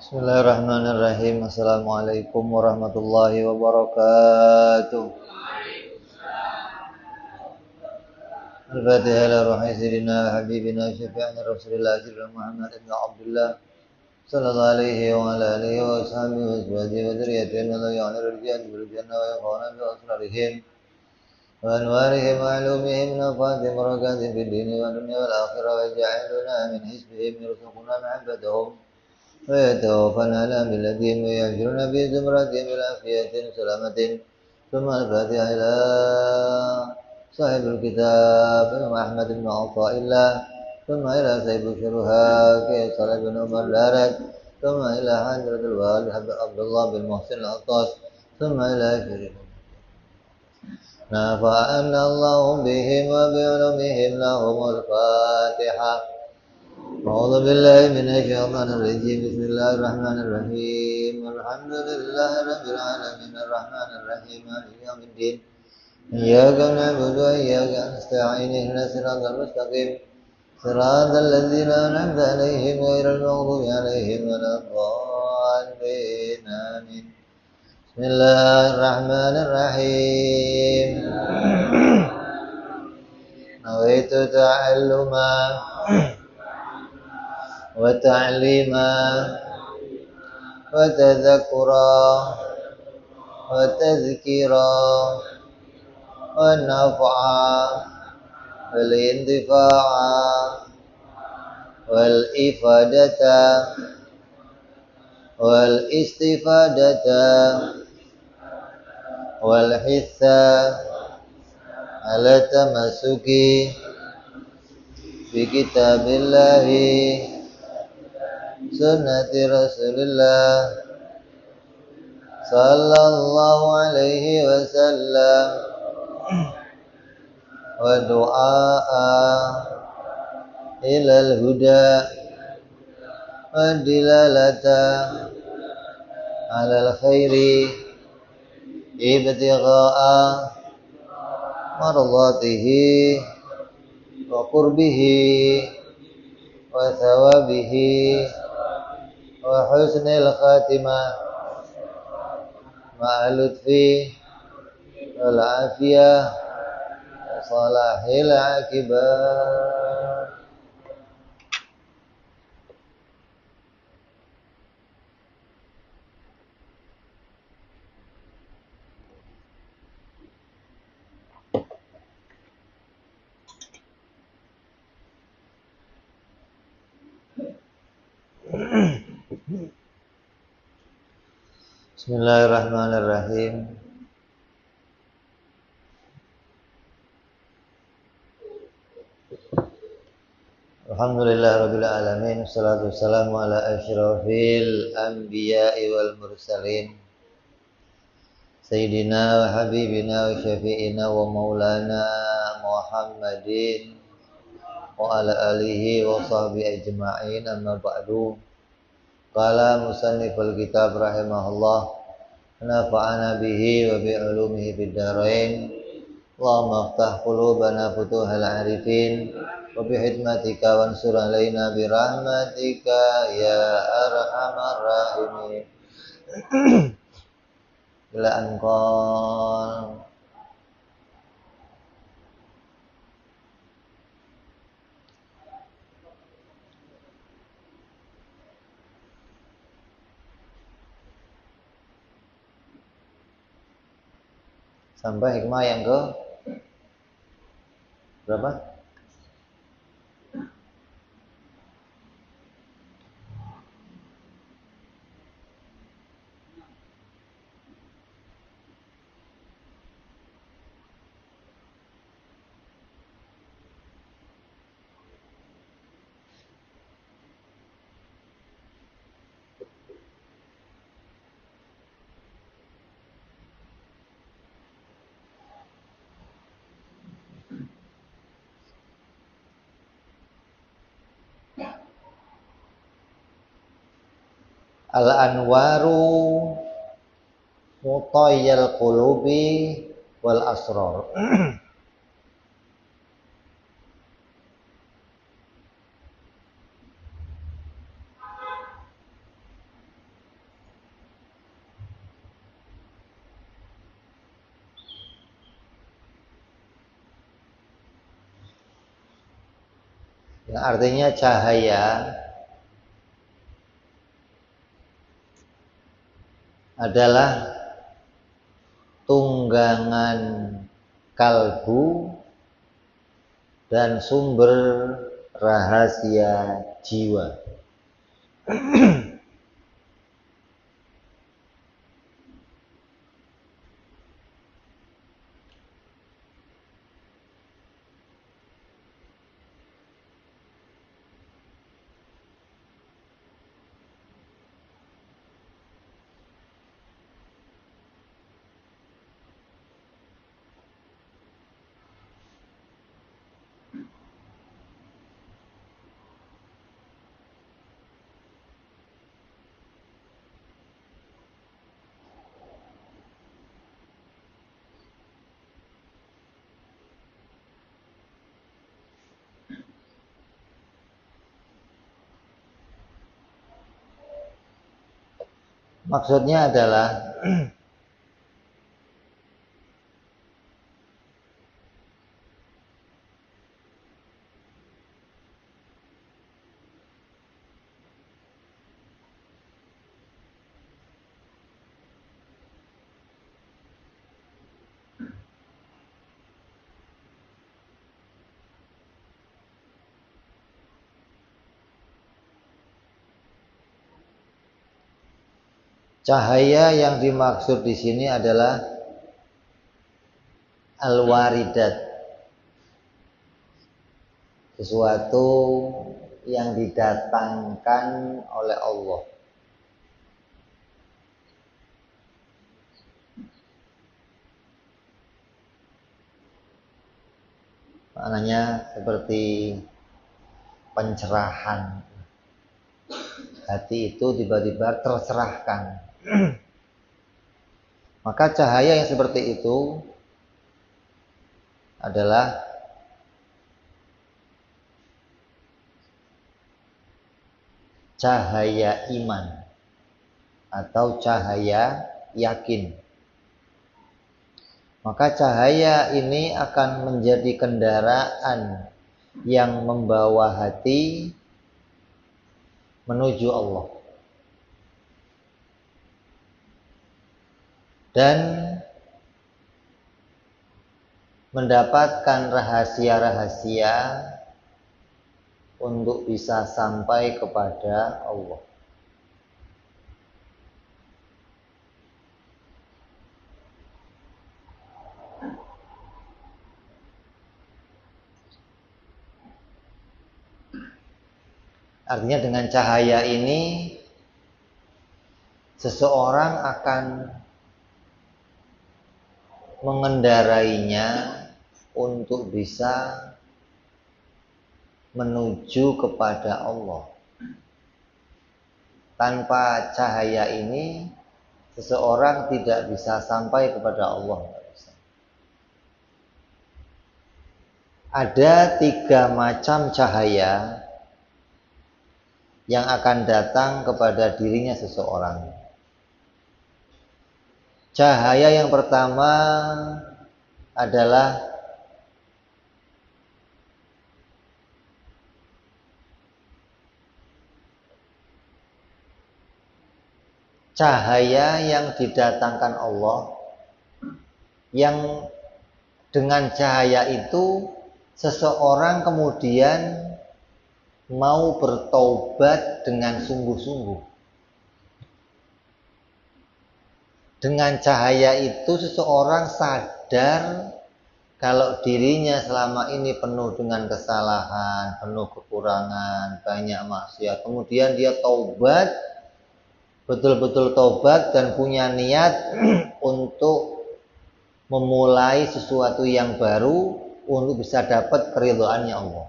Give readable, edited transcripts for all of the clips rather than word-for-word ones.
Bismillahirrahmanirrahim. Assalamualaikum warahmatullahi wabarakatuh. Al-Fatihah ila ruhi sayyidina wa habibina wa syafi'ina Rasulillah sayyidina Muhammad ibn Abdullah sallallahu alaihi wa ala alihi wa ashabihi wa azwajihi wa dzurriyyatihi wa la rijal bil jannah wa yaqana bi asrarihim wa anwarihim wa ulumihim nafatihim barakatihim fid dini wa dunya wal akhirah wa ja'alna min hizbihim yarzuquna mahabbatahum ويتوفنا على ملتهم ويهجرنا في زمرتهم إلى عافية سلامة ثم الفاتحة إلى صاحب الكتاب إمام أحمد بن عطاء الله ثم إلى سيف الشرهاء كيسر بن عمر دارج ثم إلى حضرة الوالد عبد الله بن محسن العطاس ثم إلى شريف نفعنا الله بهم وبعلومهم لهم الفاتحة. أعوذ بالله من الشيطان الرجيم. بسم الله الرحمن الرحيم. الحمد لله رب العالمين الرحمن الرحيم مالك يوم الدين إياك نعبد وإياك نستعين اهدنا الصراط المستقيم صراط الذين أنعمت عليهم غير المغضوب عليهم ولا الضالين آمين. بسم الله الرحمن الرحيم. نويت تعلما وتعليما وتذكرا وتذكيرا والنفعا والانتفاعا والإفادة والاستفادة والحث على التمسك بكتاب الله سنة رسول الله صلى الله عليه وسلم ودعاء إلى الهدى والدلالة على الخير ابتغاء مرضاته وقربه وثوابه وحسن الخاتمة مع اللطف والعافية وصلاح العاقبة. Bismillahirrahmanirrahim. Alhamdulillahirabbil alamin. Wassalatu wassalamu ala asyrafil anbiya'i wal mursalin sayyidina wa habibina wa syafi'ina wa maulana Muhammadin wa ala alihi wa sahbihi ajma'in. Amma ba'du. Qala musanniful kitab rahimahullah, nafa'ana bihi wa bi ulumihi fid dharain. Allahumma aftah qulubana futuhal arifin wa bi hikmatika wansur alaina bi rahmatika ya arhamar rahimin. Ila anqal sampai hikmah yang ke berapa? Al-anwaru mutayyal qulubi wal asrar. yang artinya cahaya adalah tunggangan kalbu dan sumber rahasia jiwa. Maksudnya adalah cahaya yang dimaksud di sini adalah al-waridat, sesuatu yang didatangkan oleh Allah. Maknanya seperti pencerahan. Hati itu tiba-tiba tercerahkan. Maka cahaya yang seperti itu adalah cahaya iman atau cahaya yakin. Maka cahaya ini akan menjadi kendaraan yang membawa hati menuju Allah. Dan mendapatkan rahasia-rahasia untuk bisa sampai kepada Allah. Artinya dengan cahaya ini seseorang akan mengendarainya untuk bisa menuju kepada Allah. Tanpa cahaya ini seseorang tidak bisa sampai kepada Allah. Ada 3 macam cahaya yang akan datang kepada dirinya seseorang. Cahaya yang pertama adalah cahaya yang didatangkan Allah, yang dengan cahaya itu seseorang kemudian mau bertaubat dengan sungguh-sungguh. Dengan cahaya itu seseorang sadar kalau dirinya selama ini penuh dengan kesalahan, penuh kekurangan, banyak maksiat. Kemudian dia taubat, betul-betul taubat dan punya niat untuk memulai sesuatu yang baru untuk bisa dapat keridhaannya Allah.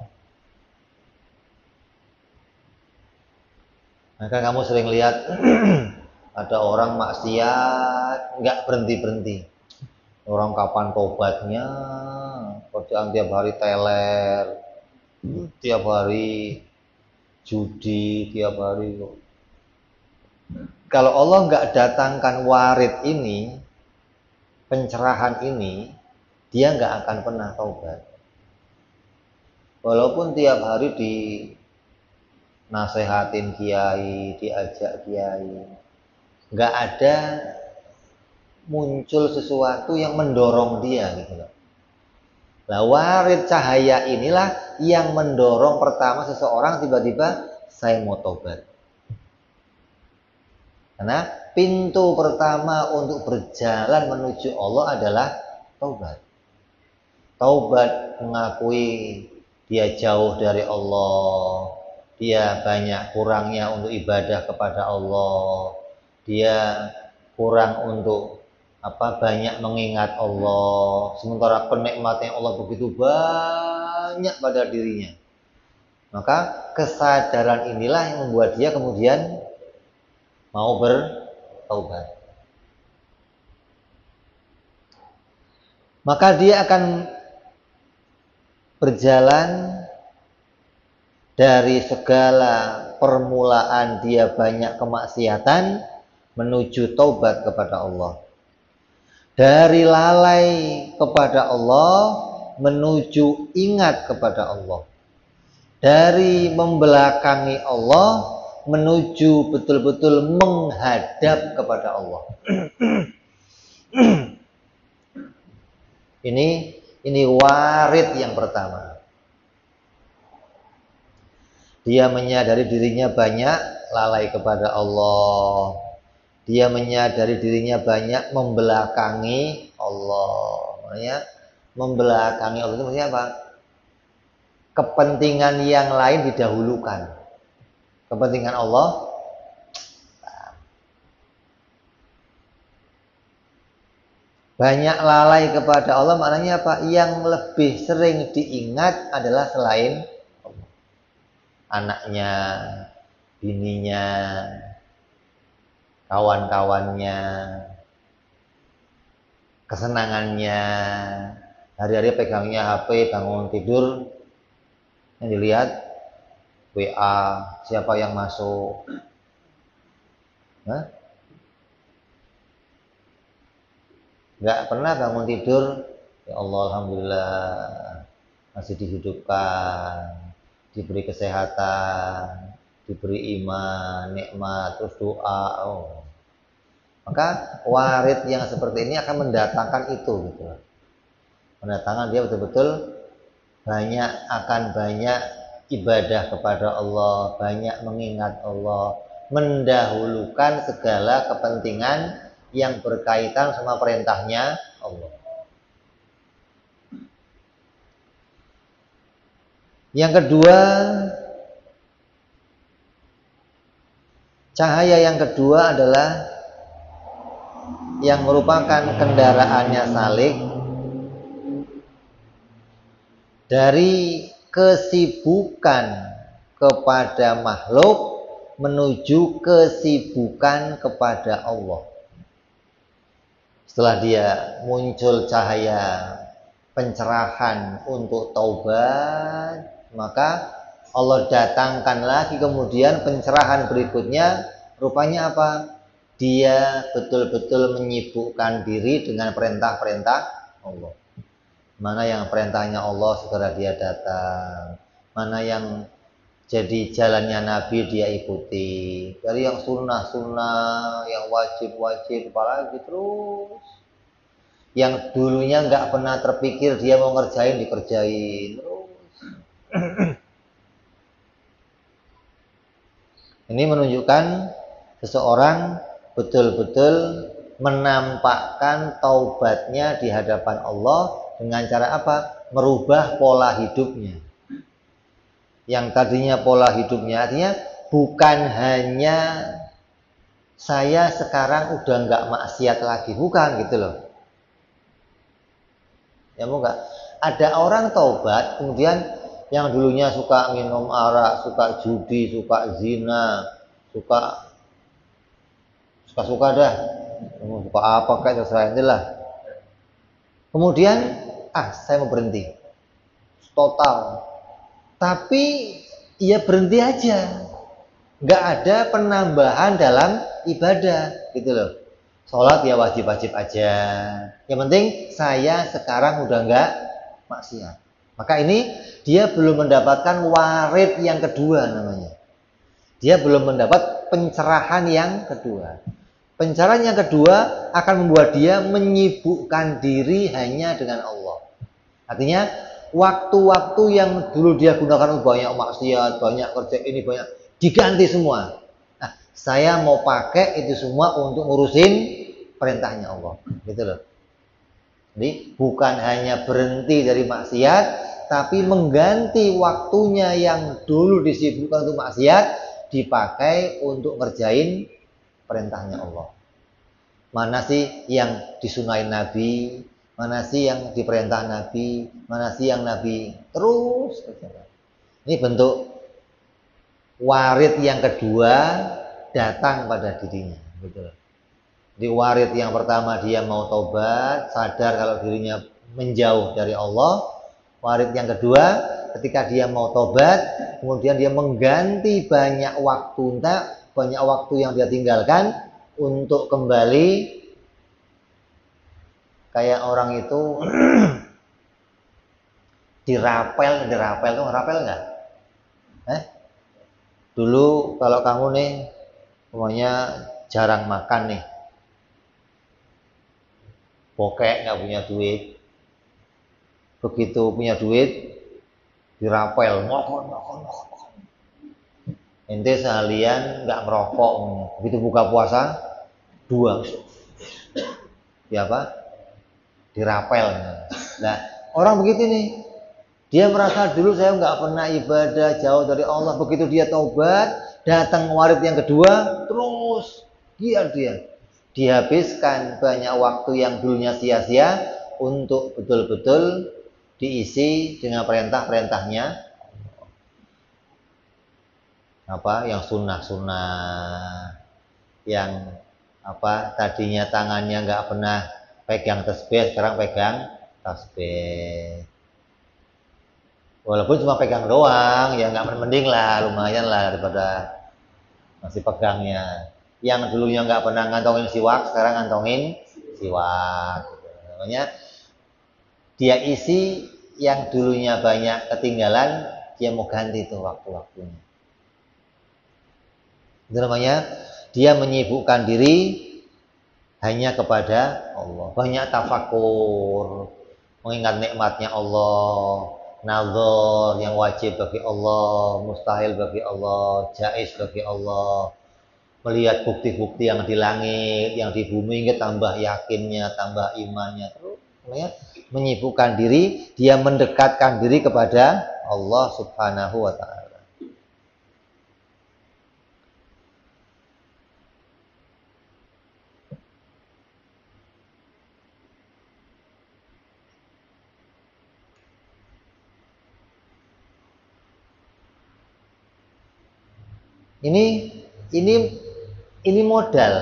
Maka kamu sering lihat ada orang maksiat nggak berhenti-berhenti. Orang kapan tobatnya? Kerjaan tiap hari teler, tiap hari judi, tiap hari. Kalau Allah nggak datangkan warid ini, pencerahan ini, dia nggak akan pernah taubat. Walaupun tiap hari dinasehatin kiai, diajak kiai, nggak ada muncul sesuatu yang mendorong dia gitu loh. Nah, warid cahaya inilah yang mendorong pertama seseorang tiba-tiba saya mau tobat. Karena pintu pertama untuk berjalan menuju Allah adalah taubat. Taubat mengakui dia jauh dari Allah, dia banyak kurangnya untuk ibadah kepada Allah, dia kurang untuk banyak mengingat Allah, sementara kenikmatan Allah begitu banyak pada dirinya. Maka kesadaran inilah yang membuat dia kemudian mau bertaubat. Maka dia akan berjalan dari segala permulaan dia banyak kemaksiatan menuju taubat kepada Allah. Dari lalai kepada Allah menuju ingat kepada Allah. Dari membelakangi Allah menuju betul-betul menghadap kepada Allah. Ini warid yang pertama. Dia menyadari dirinya banyak lalai kepada Allah. Dia menyadari dirinya banyak membelakangi Allah. Makanya membelakangi Allah itu maksudnya apa? Kepentingan yang lain didahulukan. Kepentingan Allah banyak lalai kepada Allah, maknanya apa? Yang lebih sering diingat adalah selain Allah. Anaknya, bininya, kawan-kawannya, kesenangannya. Hari-hari pegangnya HP, bangun tidur yang dilihat WA, siapa yang masuk. Nggak pernah bangun tidur, ya Allah alhamdulillah masih dihidupkan, diberi kesehatan, diberi iman, nikmat, terus doa. Maka warid yang seperti ini akan mendatangkan itu gitu. Mendatangkan dia betul-betul banyak ibadah kepada Allah, banyak mengingat Allah, mendahulukan segala kepentingan yang berkaitan sama perintahnya Allah. Yang kedua, cahaya yang kedua adalah yang merupakan kendaraannya salik dari kesibukan kepada makhluk menuju kesibukan kepada Allah. Setelah dia muncul cahaya pencerahan untuk taubat, maka Allah datangkan lagi kemudian pencerahan berikutnya. Rupanya apa? Dia betul-betul menyibukkan diri dengan perintah-perintah Allah. Mana yang perintahnya Allah segera dia datang, mana yang jadi jalannya Nabi dia ikuti. Dari yang sunnah-sunnah, yang wajib-wajib, apalagi terus. Yang dulunya nggak pernah terpikir dia mau ngerjain, dikerjain terus. Ini menunjukkan seseorang betul-betul menampakkan taubatnya di hadapan Allah dengan cara apa? Merubah pola hidupnya. Yang tadinya pola hidupnya artinya bukan hanya saya sekarang udah nggak maksiat lagi, bukan gitu loh. Ya enggak. Ada orang taubat kemudian yang dulunya suka minum arak, suka judi, suka zina, suka dah, suka apa kayak terserah aja lah. Kemudian saya mau berhenti total. Tapi ya berhenti aja, nggak ada penambahan dalam ibadah gitu loh. Sholat ya wajib-wajib aja. Yang penting saya sekarang udah nggak maksiat. Maka ini dia belum mendapatkan warid yang kedua namanya. Dia belum mendapat pencerahan yang kedua. Pencerahan yang kedua akan membuat dia menyibukkan diri hanya dengan Allah. Artinya waktu-waktu yang dulu dia gunakan banyak maksiat, banyak kerja ini, banyak diganti semua. Nah, saya mau pakai itu semua untuk ngurusin perintahnya Allah. Gitu loh. Jadi bukan hanya berhenti dari maksiat, tapi mengganti waktunya yang dulu disibukkan untuk maksiat dipakai untuk ngerjain perintahnya Allah. Mana sih yang disunahin Nabi, mana sih yang diperintah Nabi, mana sih yang Nabi terus. Ini bentuk warid yang kedua datang pada dirinya. Gitu. Di warid yang pertama dia mau tobat, sadar kalau dirinya menjauh dari Allah. Warid yang kedua, ketika dia mau tobat, kemudian dia mengganti banyak waktu yang dia tinggalkan untuk kembali kayak orang itu dirapel tuh ngerapel nggak? Dulu kalau kamu nih, pokoknya jarang makan nih, bokek nggak punya duit, begitu punya duit dirapel, makan. Ente seharian nggak ngerokok, begitu buka puasa 2, ya apa? Dirapel. Nah, orang begitu nih, dia merasa dulu saya nggak pernah ibadah, jauh dari Allah. Begitu dia taubat, datang warid yang kedua, terus dia dihabiskan banyak waktu yang dulunya sia-sia untuk betul-betul diisi dengan perintah-perintahnya. Yang sunnah-sunnah, yang tadinya tangannya nggak pernah pegang tasbih, sekarang pegang tasbih. Walaupun cuma pegang doang, ya nggak mending lah, lumayan lah daripada masih pegangnya. Yang dulunya nggak pernah ngantongin siwak, sekarang ngantongin siwak. Namanya dia isi yang dulunya banyak ketinggalan, dia mau ganti tuh waktu-waktunya. Itu namanya dia menyibukkan diri hanya kepada Allah. Banyak tafakur, mengingat nikmatnya Allah, nazar yang wajib bagi Allah, mustahil bagi Allah, jaiz bagi Allah. Melihat bukti-bukti yang di langit, yang di bumi, ingat tambah yakinnya, tambah imannya. Terus menyibukkan diri, dia mendekatkan diri kepada Allah Subhanahu wa ta'ala. Ini modal.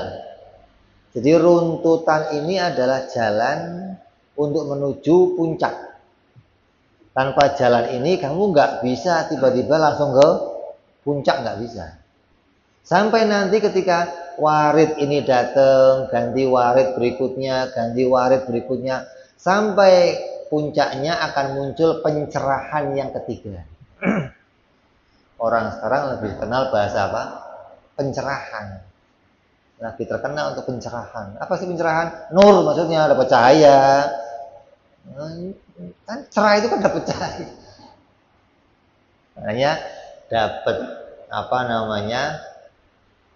Jadi runtutan ini adalah jalan untuk menuju puncak. Tanpa jalan ini kamu nggak bisa tiba-tiba langsung ke puncak, nggak bisa. Sampai nanti ketika warid ini datang, ganti warid berikutnya, sampai puncaknya akan muncul pencerahan yang ketiga. Orang sekarang lebih kenal bahasa apa? Pencerahan. Lebih terkenal untuk pencerahan. Apa sih pencerahan? Nur maksudnya, dapat cahaya. Kan cerah itu kan dapat cahaya. Makanya dapat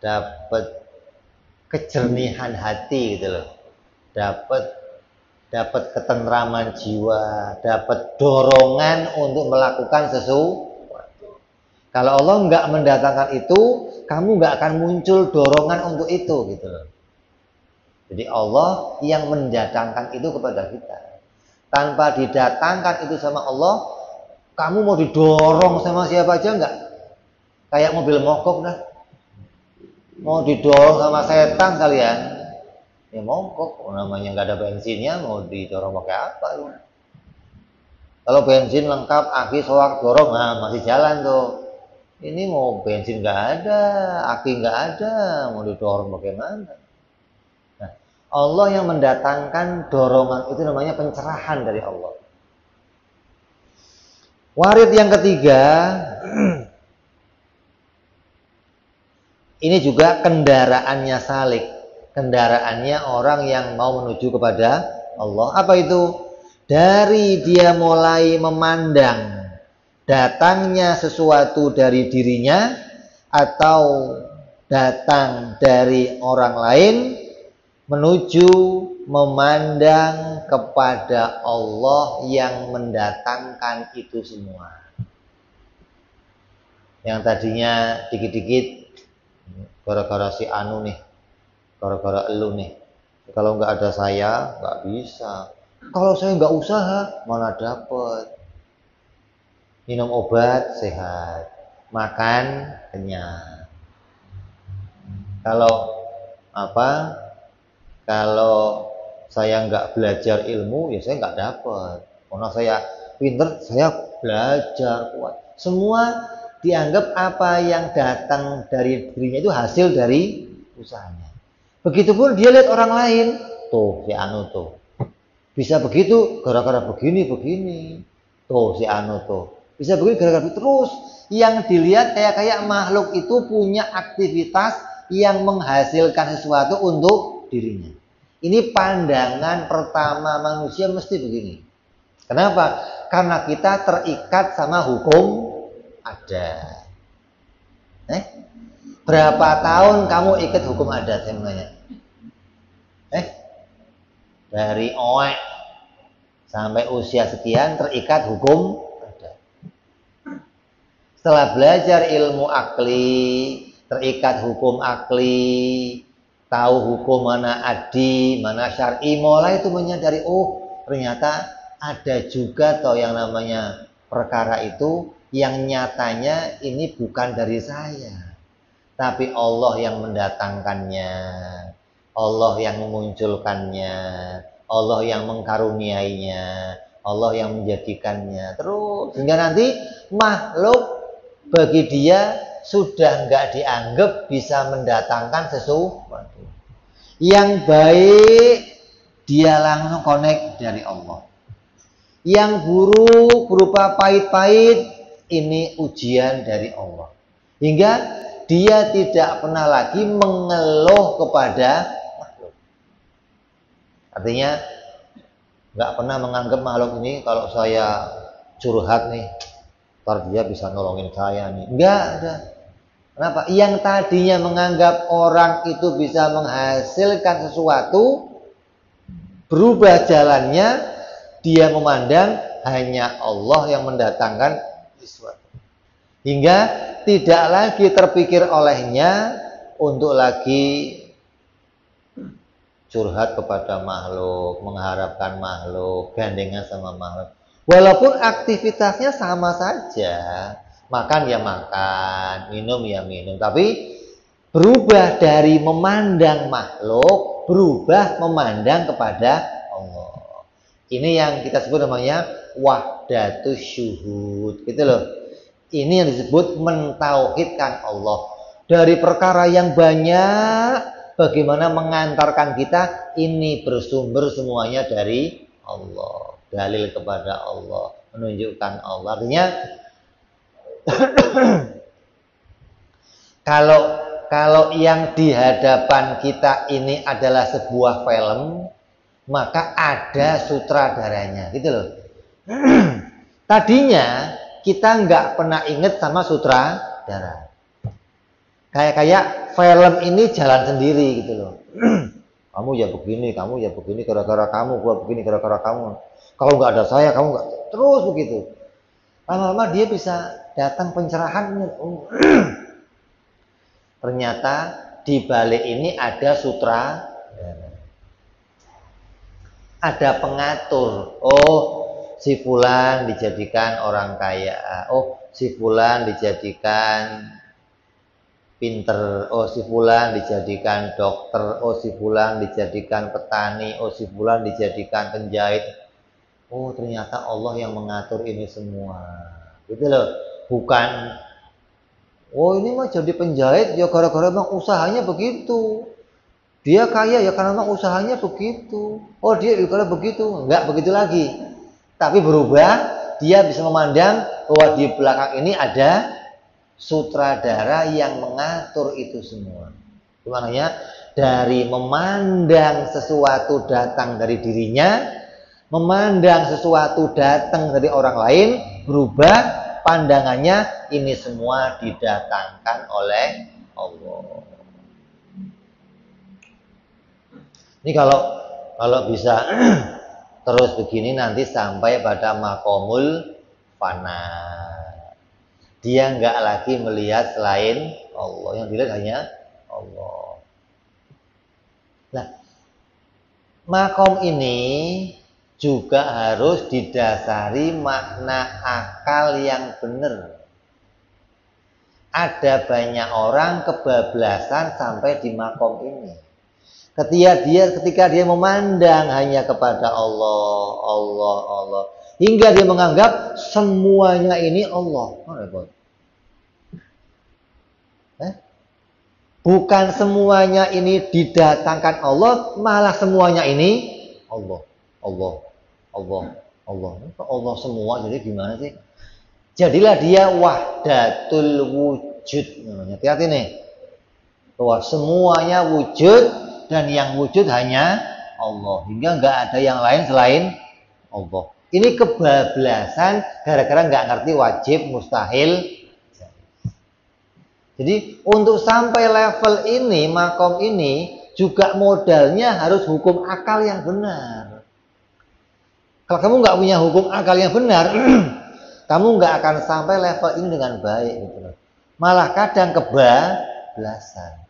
dapat kejernihan hati gitu loh. Dapat ketentraman jiwa, dapat dorongan untuk melakukan sesuatu. Kalau Allah nggak mendatangkan itu, kamu nggak akan muncul dorongan untuk itu, gitu loh. Jadi Allah yang mendatangkan itu kepada kita. Tanpa didatangkan itu sama Allah, kamu mau didorong sama siapa aja nggak? Kayak mobil mogok dah. Mau didorong sama setan kalian, ya mogok. Namanya nggak ada bensinnya, mau didorong pakai apa? Kalau bensin lengkap, aki, soak, dorong, nah masih jalan tuh. Ini mau bensin nggak ada, aki nggak ada, mau didorong bagaimana? Nah, Allah yang mendatangkan dorongan itu namanya pencerahan dari Allah. Warid yang ketiga, ini juga kendaraannya salik. Kendaraannya orang yang mau menuju kepada Allah. Apa itu? Dari dia mulai memandang datangnya sesuatu dari dirinya atau datang dari orang lain menuju memandang kepada Allah yang mendatangkan itu semua. Yang tadinya dikit-dikit gara-gara si anu nih, gara-gara elu nih. Kalau nggak ada saya nggak bisa. Kalau saya nggak usaha mana dapet. Minum obat sehat, makan kenyang. Kalau apa? Kalau saya nggak belajar ilmu, ya saya nggak dapat. Karena saya pinter, saya belajar kuat. Semua dianggap apa yang datang dari dirinya itu hasil dari usahanya. Begitupun dia lihat orang lain, tuh si anu tuh bisa begitu gara-gara begini. Tuh si anu tuh bisa begini gara-gara terus. Yang dilihat kayak makhluk itu punya aktivitas yang menghasilkan sesuatu untuk dirinya. Ini pandangan pertama manusia mesti begini. Kenapa? Karena kita terikat sama hukum adat. Berapa tahun kamu ikat hukum adat, saya menanya? Dari oek sampai usia sekian terikat hukum adat. Setelah belajar ilmu akli, terikat hukum akli, tahu hukum mana adi, mana syar'i, mulai itu menyadari, oh ternyata ada juga toh yang namanya perkara itu yang nyatanya ini bukan dari saya, tapi Allah yang mendatangkannya, Allah yang memunculkannya, Allah yang mengkaruniainya, Allah yang menjadikannya. Terus sehingga nanti makhluk bagi dia sudah nggak dianggap bisa mendatangkan sesuatu. Yang baik dia langsung connect dari Allah. Yang buruk berupa pahit-pahit ini ujian dari Allah. Hingga dia tidak pernah lagi mengeluh kepada makhluk. Artinya nggak pernah menganggap makhluk ini kalau saya curhat nih, ntar dia bisa nolongin saya nih. Enggak ada. Kenapa? Yang tadinya menganggap orang itu bisa menghasilkan sesuatu, berubah jalannya, dia memandang hanya Allah yang mendatangkan sesuatu. Hingga tidak lagi terpikir olehnya untuk lagi curhat kepada makhluk, mengharapkan makhluk, gandengan sama makhluk. Walaupun aktivitasnya sama saja, makan ya makan, minum ya minum, tapi berubah dari memandang makhluk, berubah memandang kepada Allah. Ini yang kita sebut namanya wahdatus syuhud, gitu loh. Ini yang disebut mentauhidkan Allah. Dari perkara yang banyak, bagaimana mengantarkan kita ini bersumber semuanya dari Allah. Dalil kepada Allah, menunjukkan Allah. Artinya kalau yang di hadapan kita ini adalah sebuah film, maka ada sutradaranya, gitu loh. Tadinya kita nggak pernah inget sama sutradara. Kayak film ini jalan sendiri gitu loh. Kamu ya begini, gara-gara kamu, gua begini gara-gara kamu. Kalau nggak ada saya, kamu nggak, terus begitu. Lama-lama dia bisa datang pencerahan. Ternyata di balik ini ada sutradara. Ada pengatur. Oh, si fulan dijadikan orang kaya. Oh, si fulan dijadikan pinter. Oh, si fulan dijadikan dokter. Oh, si fulan dijadikan petani. Oh, si fulan dijadikan penjahit. Oh, ternyata Allah yang mengatur ini semua. Gitu loh. Bukan, oh ini mah jadi penjahit ya gara-gara memang usahanya begitu. Dia kaya ya karena memang usahanya begitu. Oh dia kalau begitu, enggak begitu lagi. Tapi berubah dia bisa memandang bahwa di belakang ini ada sutradara yang mengatur itu semua. Gimana? Dari memandang sesuatu datang dari dirinya, memandang sesuatu datang dari orang lain, berubah pandangannya, ini semua didatangkan oleh Allah. Ini kalau bisa terus begini nanti sampai pada makomul fana. Dia nggak lagi melihat selain Allah, yang dilihat hanya Allah. Nah, makom ini juga harus didasari makna akal yang benar. Ada banyak orang kebablasan sampai di makom ini. Ketika dia memandang hanya kepada Allah, hingga dia menganggap semuanya ini Allah. Bukan semuanya ini didatangkan Allah, malah semuanya ini Allah semua. Jadi gimana sih? Jadilah dia wahdatul wujud namanya. Hati-hati nih, bahwa semuanya wujud dan yang wujud hanya Allah, hingga nggak ada yang lain selain Allah. Ini kebablasan gara-gara nggak ngerti wajib, mustahil. Jadi untuk sampai level ini, makom ini juga modalnya harus hukum akal yang benar. Kalau kamu nggak punya hukum akal yang benar, kamu nggak akan sampai level ini dengan baik. Gitu. Malah kadang kebablasan.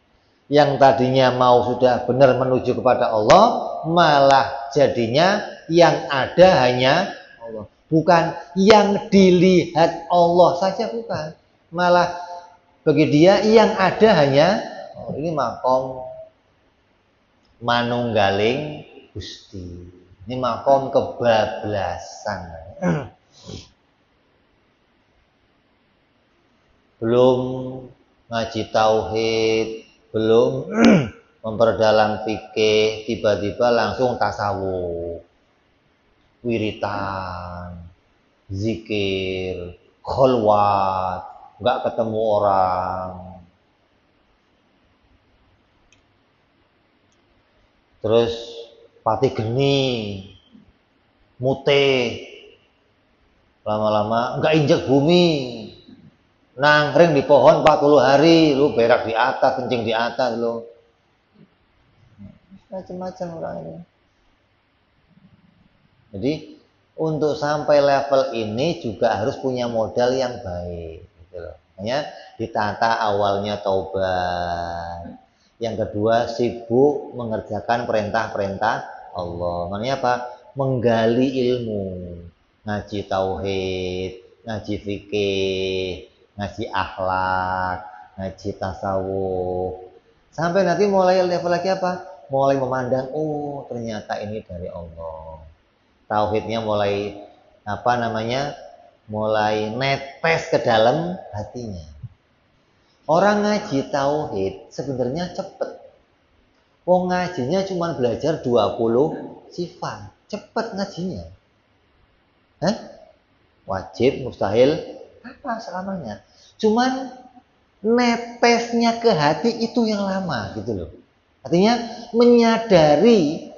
Yang tadinya mau sudah benar menuju kepada Allah, malah jadinya yang ada hanya Allah. Bukan yang dilihat Allah saja, bukan. Malah bagi dia yang ada hanya ini makom manunggaling Gusti. Ini makom kebablasan. Belum ngaji tauhid, belum memperdalam fikih, tiba-tiba langsung tasawuf, wiritan, zikir, kholwat, nggak ketemu orang. Terus pati geni, mute, lama-lama nggak injek bumi, nangkring di pohon 40 hari, lu berak di atas, kencing di atas, lu macam-macam orang ini. Jadi untuk sampai level ini juga harus punya modal yang baik, gitu loh. Makanya ditata awalnya taubat, yang kedua sibuk mengerjakan perintah-perintah Allah. Makanya apa? Menggali ilmu, ngaji tauhid, ngaji fikih, ngaji akhlak, ngaji tasawuf, sampai nanti mulai level lagi apa? Mulai memandang, oh ternyata ini dari Allah. Tauhidnya mulai mulai netes ke dalam hatinya. Orang ngaji tauhid sebenarnya cepet. Wong ngajinya cuma belajar 20 sifat, cepet ngajinya. Wajib, mustahil, apa selamanya. Cuman netesnya ke hati itu yang lama gitu loh. Artinya menyadari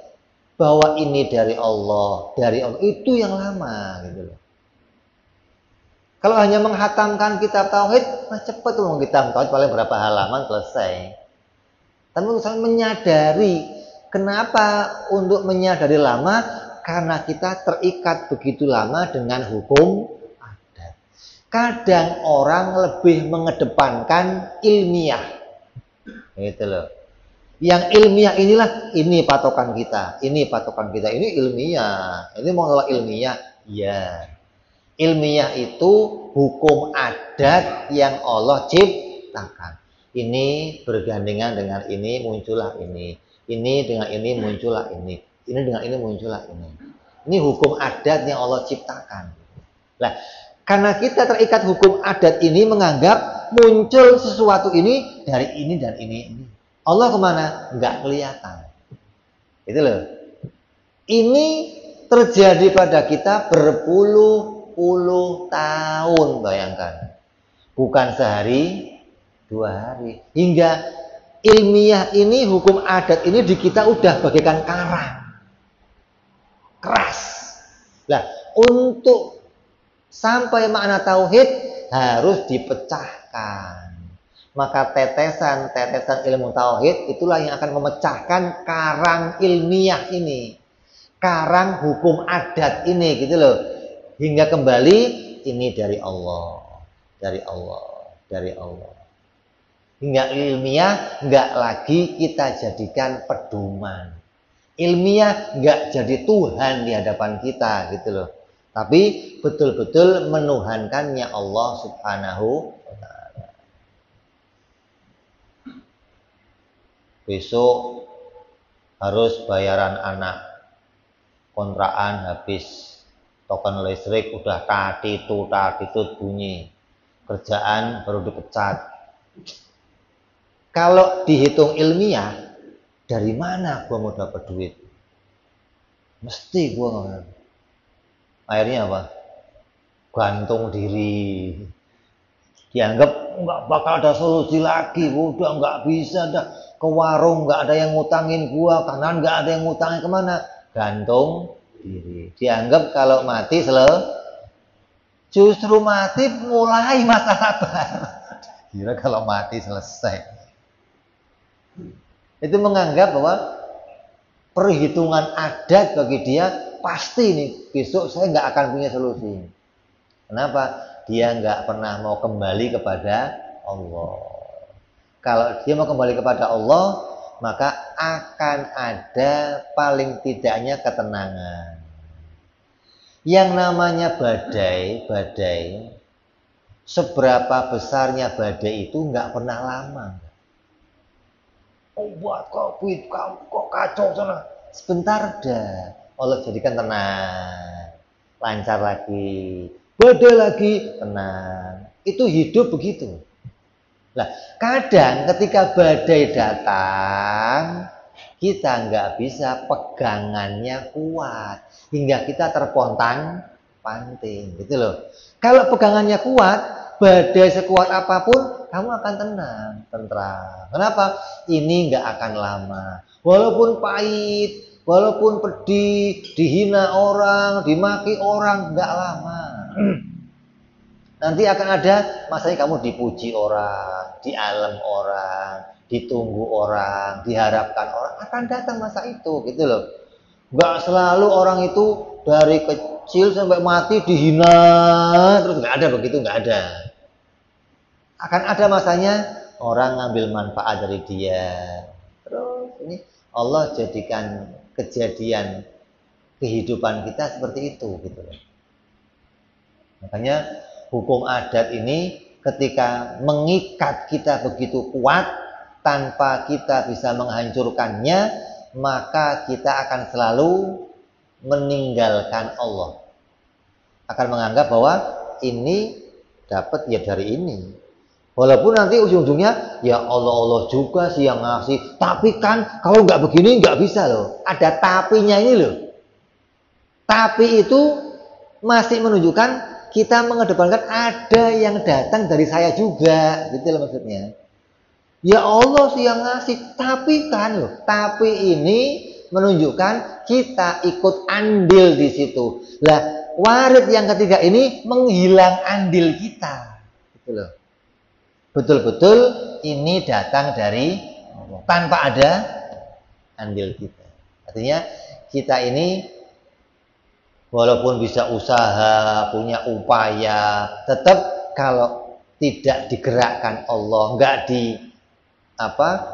bahwa ini dari Allah itu yang lama gitu loh. Kalau hanya menghatamkan kitab tauhid, cepet tuh kitab tauhid paling berapa halaman selesai. Tapi misalnya menyadari, kenapa untuk menyadari lama? Karena kita terikat begitu lama dengan hukum adat. Kadang orang lebih mengedepankan ilmiah, gitu loh. Yang ilmiah inilah, ini patokan kita, ini ilmiah, ini mau nolak ilmiah, ya. Ilmiah itu hukum adat yang Allah ciptakan. Ini bergandengan dengan ini, muncullah ini. Ini dengan ini, muncullah ini. Ini dengan ini, muncullah ini. Ini hukum adat yang Allah ciptakan. Nah, karena kita terikat hukum adat ini, menganggap muncul sesuatu ini dari ini dan ini. Allah kemana? Nggak kelihatan. Itu loh. Ini terjadi pada kita berpuluh tahun, bayangkan. Bukan sehari, 2 hari. Hingga ilmiah ini, hukum adat ini di kita udah bagaikan karang. Keras. Nah, untuk sampai makna tauhid harus dipecahkan. Maka tetesan-tetesan ilmu tauhid itulah yang akan memecahkan karang ilmiah ini. Karang hukum adat ini gitu loh. Hingga kembali ini dari Allah. Dari Allah. Dari Allah. Hingga ilmiah nggak lagi kita jadikan pedoman. Ilmiah nggak jadi Tuhan di hadapan kita gitu loh. Tapi betul-betul menuhankannya Allah Subhanahu wa ta'ala. Besok harus bayaran anak. Kontrakan habis. Token listrik udah tatitut bunyi. Kerjaan baru dipecat. Kalau dihitung ilmiah, dari mana gua mau dapat duit? Mesti gua nggak. Akhirnya apa? Gantung diri. Dianggap nggak bakal ada solusi lagi. Udah nggak bisa dah. Ke warung nggak ada yang ngutangin gua. Kanan nggak ada yang ngutangin kemana. Gantung diri. Dianggap kalau mati justru mati mulai masalah baru. Kira kalau mati selesai. Itu menganggap bahwa perhitungan adat bagi dia pasti nih besok saya nggak akan punya solusi. Kenapa? Dia nggak pernah mau kembali kepada Allah. Kalau dia mau kembali kepada Allah, maka akan ada paling tidaknya ketenangan. Yang namanya badai, seberapa besarnya badai itu nggak pernah lama. Oh, buat COVID, kok kacau sana. Sebentar dah, Allah jadikan tenang, lancar lagi, badai lagi, tenang. Itu hidup begitu. Nah, kadang ketika badai datang, kita nggak bisa pegangannya kuat, hingga kita terpontang-panting, gitu loh. Kalau pegangannya kuat, badai sekuat apapun, kamu akan tenang, tentram. Kenapa? Ini nggak akan lama. Walaupun pahit, walaupun pedih, dihina orang, dimaki orang, nggak lama. Nanti akan ada masanya kamu dipuji orang, dialem orang, ditunggu orang, diharapkan orang. Akan datang masa itu, gitu loh. Nggak selalu orang itu dari kecil sampai mati dihina, terus nggak ada begitu, nggak ada. Akan ada masanya orang ngambil manfaat dari dia. Terus ini Allah jadikan kejadian kehidupan kita seperti itu, gitu loh. Makanya hukum adat ini ketika mengikat kita begitu kuat tanpa kita bisa menghancurkannya, maka kita akan selalu meninggalkan Allah. Akan menganggap bahwa ini dapat ya dari ini. Walaupun nanti ujung-ujungnya ya Allah juga sih yang ngasih. Tapi kan kalau nggak begini nggak bisa loh. Ada tapinya ini loh. Tapi itu masih menunjukkan kita mengedepankan ada yang datang dari saya juga. Gitu loh maksudnya. Ya Allah sih yang ngasih. Tapi kan loh. Tapi ini menunjukkan kita ikut andil di situ. Lah, warid yang ketiga ini menghilang andil kita. Gitu loh. Betul-betul ini datang dari Allah, tanpa ada andil kita. Artinya kita ini walaupun bisa usaha, punya upaya, tetap kalau tidak digerakkan Allah, nggak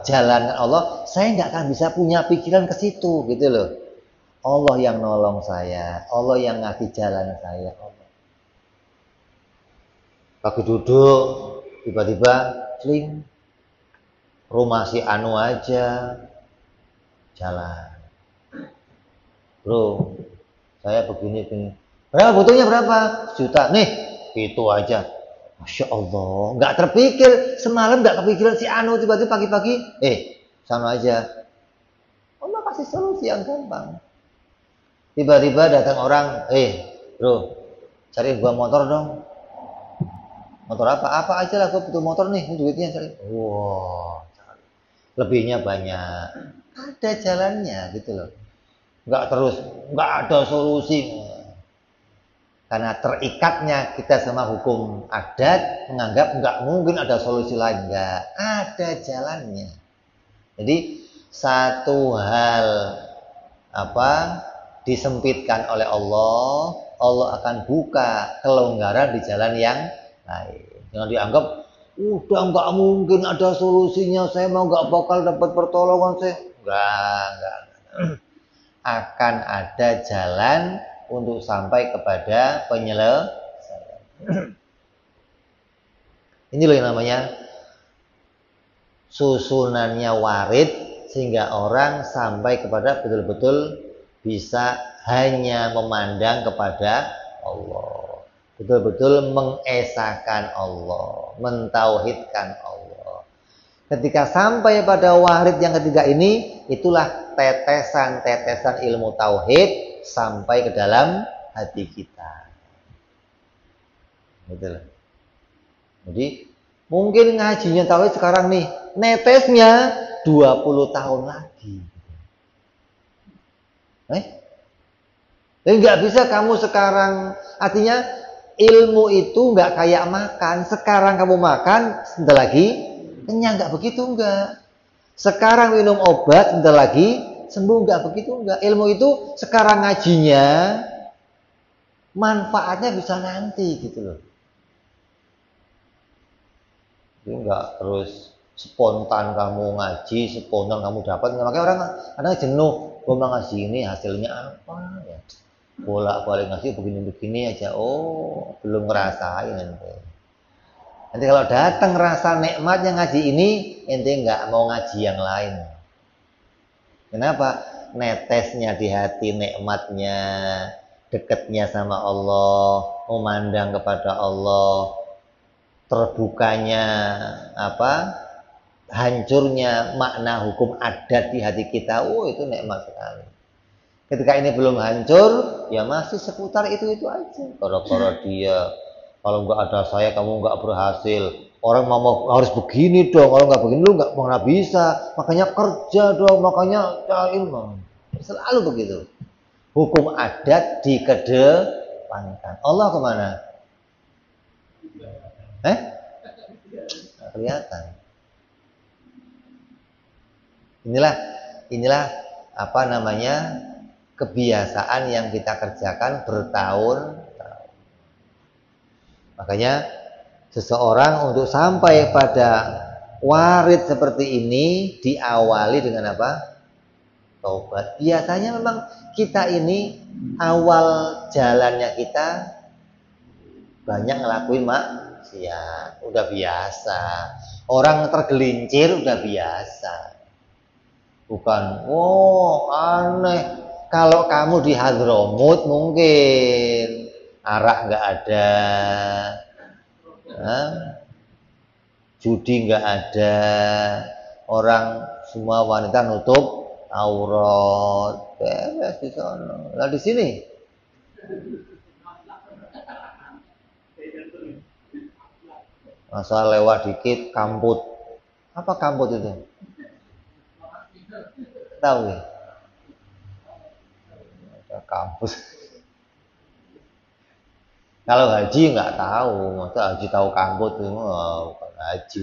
jalankan Allah, saya nggak akan bisa punya pikiran ke situ, gitu loh. Allah yang nolong saya, Allah yang ngasih jalan saya. Allah. Lagi duduk, tiba-tiba sling, rumah si Anu aja jalan. Bro, saya begini. Berapa butuhnya berapa? 1 juta. Nih, itu aja. Masya Allah, nggak terpikir semalam, nggak kepikiran si Anu, tiba-tiba pagi-pagi, sana aja. Allah kasih solusi yang gampang. Tiba-tiba datang orang, bro, cari gua motor dong. Motor apa? Apa aja lah, gua butuh motor nih, ini duitnya cari. Wow, lebihnya banyak. Ada jalannya gitu loh. Nggak ada solusi. Karena terikatnya kita sama hukum adat, menganggap nggak mungkin ada solusi lain. Nggak ada jalannya. Jadi satu hal disempitkan oleh Allah, Allah akan buka kelonggaran di jalan yang lain. Jangan dianggap udah nggak mungkin ada solusinya, saya mau nggak bakal dapat pertolongan saya. Enggak. Akan ada jalan untuk sampai kepada penyelesaian. Ini loh yang namanya susunannya warid, sehingga orang sampai kepada betul-betul bisa hanya memandang kepada Allah, betul-betul mengesahkan Allah, mentauhidkan Allah. Ketika sampai pada warid yang ketiga ini, itulah tetesan-tetesan ilmu tauhid sampai ke dalam hati kita. Gitu loh. Jadi mungkin ngajinya tauhid sekarang nih, netesnya 20 tahun lagi. Jadi nggak bisa kamu sekarang, artinya ilmu itu nggak kayak makan. Sekarang kamu makan, sebentar lagi kenyang, nggak begitu enggak. Sekarang minum obat, sebentar lagi sembuh, nggak begitu enggak. Ilmu itu sekarang ngajinya, manfaatnya bisa nanti gitu loh. Jadi nggak terus spontan kamu ngaji, spontan kamu dapat. Makanya orang kadang jenuh, gue mau ngaji ini hasilnya apa ya? Bolak-balik ngaji begini-begini aja. Oh, belum ngerasain ente. Nanti kalau datang rasa nikmatnya ngaji ini, ente nggak mau ngaji yang lain. Kenapa? Netesnya di hati nikmatnya, dekatnya sama Allah, memandang kepada Allah, terbukanya hancurnya makna hukum adat di hati kita. Oh, itu nikmat sekali. Ketika ini belum hancur, ya masih seputar itu aja. Gara-gara dia, kalau nggak ada saya kamu nggak berhasil. Orang mau harus begini dong, kalau nggak begini lu nggak pernah bisa. Makanya kerja dong, makanya cari ilmu. Selalu begitu. Hukum adat dikedepankan. Allah kemana? Kelihatan. Inilah kebiasaan yang kita kerjakan bertahun-tahun. Makanya seseorang untuk sampai pada warid seperti ini diawali dengan apa? Taubat. Biasanya memang kita ini awal jalannya kita banyak ngelakuin maksiat, udah biasa. Orang tergelincir udah biasa. Bukan, aneh. Kalau kamu di Hadramut mungkin arak nggak ada, judi nggak ada, orang semua wanita nutup aurat, bebas di sana. Lah di sini, masa lewat dikit kamput. Apa kamput itu? Tahu ya? Kampus. Kalau haji nggak tahu, masa haji tahu kamput itu bukan haji.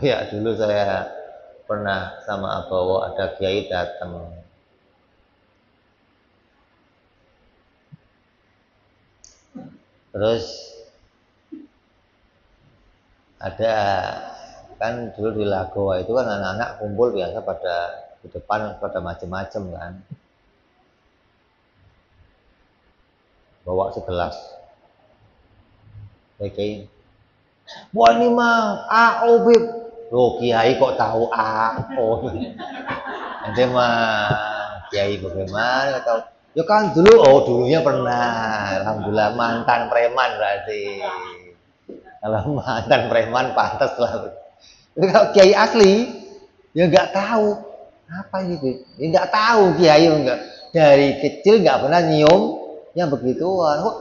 Ya dulu saya pernah sama Abowo, ada kiai datang. Terus ada kan dulu di Lagoa itu kan anak-anak kumpul biasa pada di depan pada macam-macam kan, bawa segelas kayak wah ini mah AO bib. Loh kiai kok tahu AO? Nanti mah kiai bagaimana tahu? Ya kan dulunya pernah, alhamdulillah mantan preman berarti. Kalau mantan preman pantas lah. Tapi kalau kiai asli ya nggak tahu apa ini, ya nggak tahu kiai enggak, dari kecil nggak pernah nyium yang begituan. Kok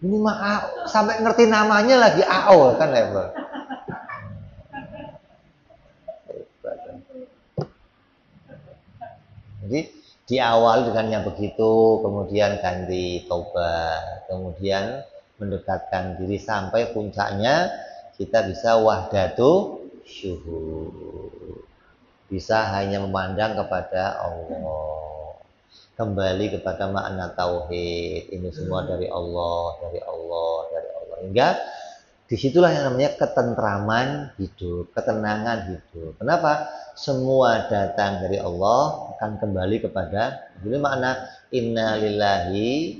ini mah sampai ngerti namanya lagi AO kan level. Jadi diawali dengan yang begitu, kemudian ganti taubat, kemudian mendekatkan diri sampai puncaknya kita bisa wahdatu syuhud. Bisa hanya memandang kepada Allah, kembali kepada makna tauhid. Ini semua dari Allah, dari Allah, dari Allah. Hingga disitulah yang namanya ketentraman hidup, ketenangan hidup. Kenapa? Semua datang dari Allah akan kembali kepada. Jadi makna inna lillahi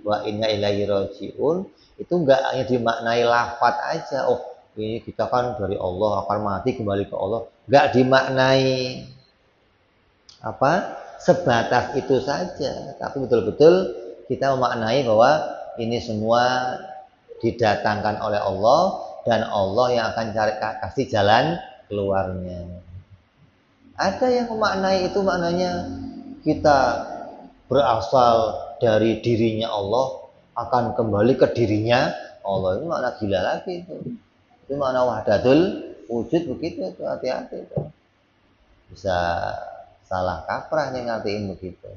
wa inna ilaihi rajiun itu enggak hanya dimaknai lafaz aja. Oh, ini kita kan dari Allah akan mati kembali ke Allah. Enggak dimaknai apa? Sebatas itu saja. Tapi betul-betul kita memaknai bahwa ini semua didatangkan oleh Allah dan Allah yang akan cari kasih jalan keluarnya. Ada yang memaknai itu maknanya kita berasal dari dirinya Allah akan kembali ke dirinya Allah. Itu makna gila lagi itu. Itu makna wahdatul wujud begitu itu, hati-hati itu. Bisa salah kaprah yang ngertiin begitu.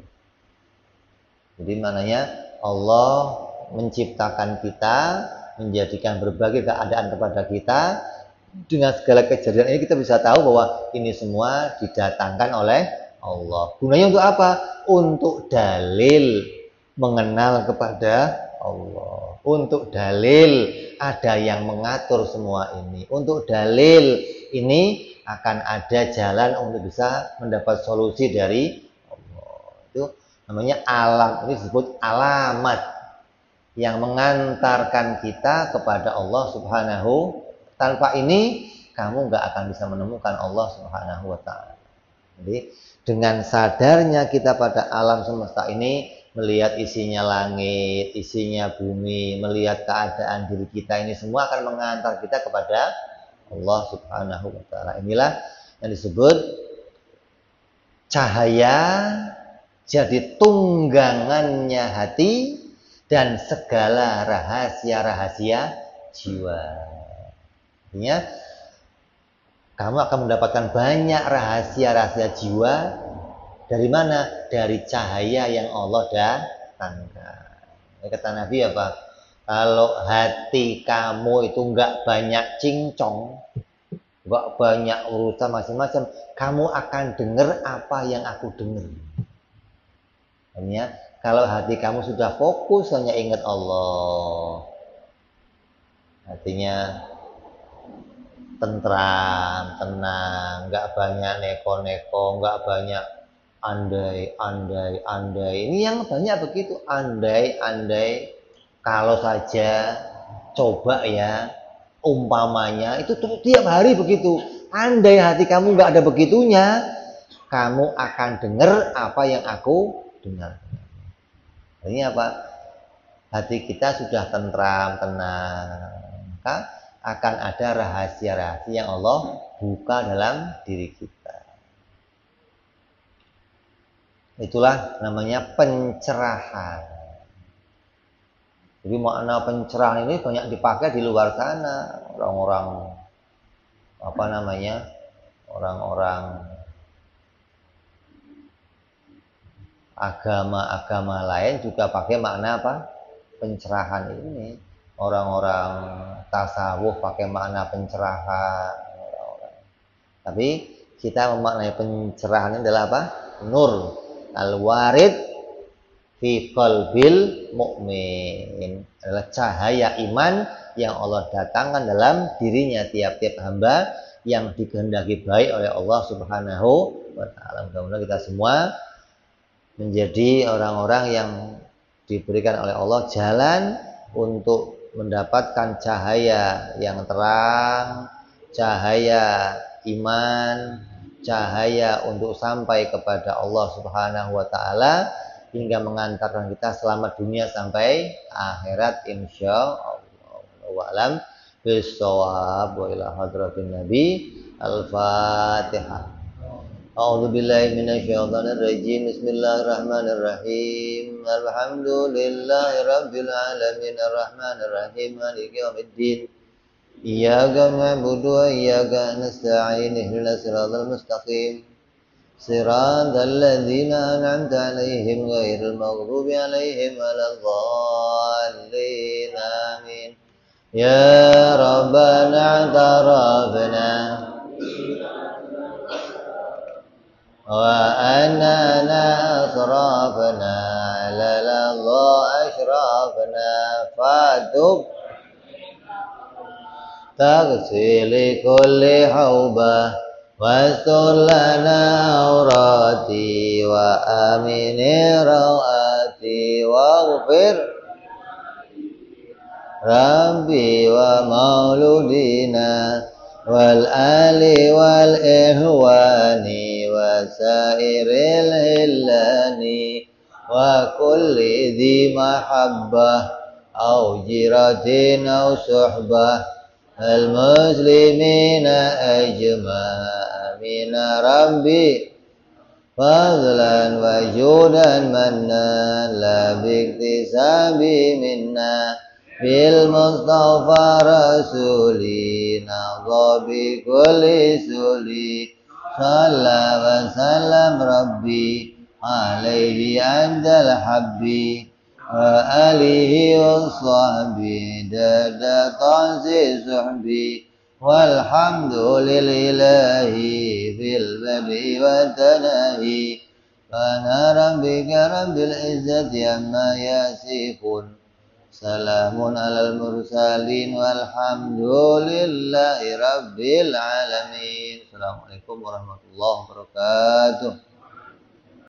Jadi maknanya Allah menciptakan kita, menjadikan berbagai keadaan kepada kita. Dengan segala kejadian ini kita bisa tahu bahwa ini semua didatangkan oleh Allah. Gunanya untuk apa? Untuk dalil mengenal kepada Allah. Untuk dalil ada yang mengatur semua ini. Untuk dalil ini akan ada jalan untuk bisa mendapat solusi dari Allah. Itu namanya alam. Ini disebut alamat yang mengantarkan kita kepada Allah Subhanahu. Tanpa ini kamu nggak akan bisa menemukan Allah Subhanahu wa ta'ala. Jadi dengan sadarnya kita pada alam semesta ini, melihat isinya langit, isinya bumi, melihat keadaan diri kita, ini semua akan mengantar kita kepada Allah Subhanahu wa ta'ala. Inilah yang disebut cahaya jadi tunggangannya hati dan segala rahasia-rahasia jiwa. Artinya kamu akan mendapatkan banyak rahasia-rahasia jiwa. Dari mana? Dari cahaya yang Allah datangkan. Kata Nabi apa? Kalau hati kamu itu enggak banyak cincong, enggak banyak urusan macam-macam, kamu akan dengar apa yang aku dengar. Artinya kalau hati kamu sudah fokus hanya ingat Allah, artinya tentram, tenang, nggak banyak neko-neko, nggak banyak andai. Ini yang banyak begitu, andai. Kalau saja, coba ya, umpamanya, itu tiap hari begitu. Andai hati kamu nggak ada begitunya, kamu akan dengar apa yang aku dengar. Ini apa? Hati kita sudah tentram, tenang, maka akan ada rahasia-rahasia yang Allah buka dalam diri kita. Itulah namanya pencerahan. Jadi makna pencerahan ini banyak dipakai di luar sana. Orang-orang orang-orang agama-agama lain juga pakai makna apa? Pencerahan ini. Orang-orang tasawuf pakai makna pencerahan. Tapi kita memaknai pencerahan ini adalah apa? Nur al-warid fi qalbil mu'min, adalah cahaya iman yang Allah datangkan dalam dirinya tiap-tiap hamba yang dikehendaki baik oleh Allah Subhanahu wa ta'ala. Mudah-mudahan kita semua menjadi orang-orang yang diberikan oleh Allah jalan untuk mendapatkan cahaya yang terang, cahaya iman, cahaya untuk sampai kepada Allah Subhanahu wa ta'ala, hingga mengantarkan kita selamat dunia sampai akhirat insyaallah. Wa'alam bisawab wa ila hadratin nabi. Al-Fatihah. أعوذ بالله من الشيطان الرجيم بسم الله الرحمن الرحيم الحمد لله رب العالمين الرحمن الرحيم مالك يوم الدين إياك نعبد وإياك نستعين اهدنا الصراط المستقيم صراط الذين أنعمت عليهم غير المغضوب عليهم ولا الضالين آمين يا ربنا اعترفنا وأننا أسرافنا على الله أشرافنا فتب تغسل كل حوبة واستر لنا عوراتي وآمن روآتي واغفر ربي ومولودينا والآل والإخوان وسائر الهلان وكل ذي محبة أو جيرة أو صحبة المسلمين أجمع آمين ربي فضلا وجودا منا لا باكتساب منا بالمصطفى رسولي نضى بكل سولي صلى وسلم ربي عليه عند الحب وآله وصحبه داد تعزي صحبي والحمد لله في البدء والتناهي فانا ربك رب العزة عما يصفون سلام على المرسلين والحمد لله رب العالمين. Assalamualaikum warahmatullahi wabarakatuh.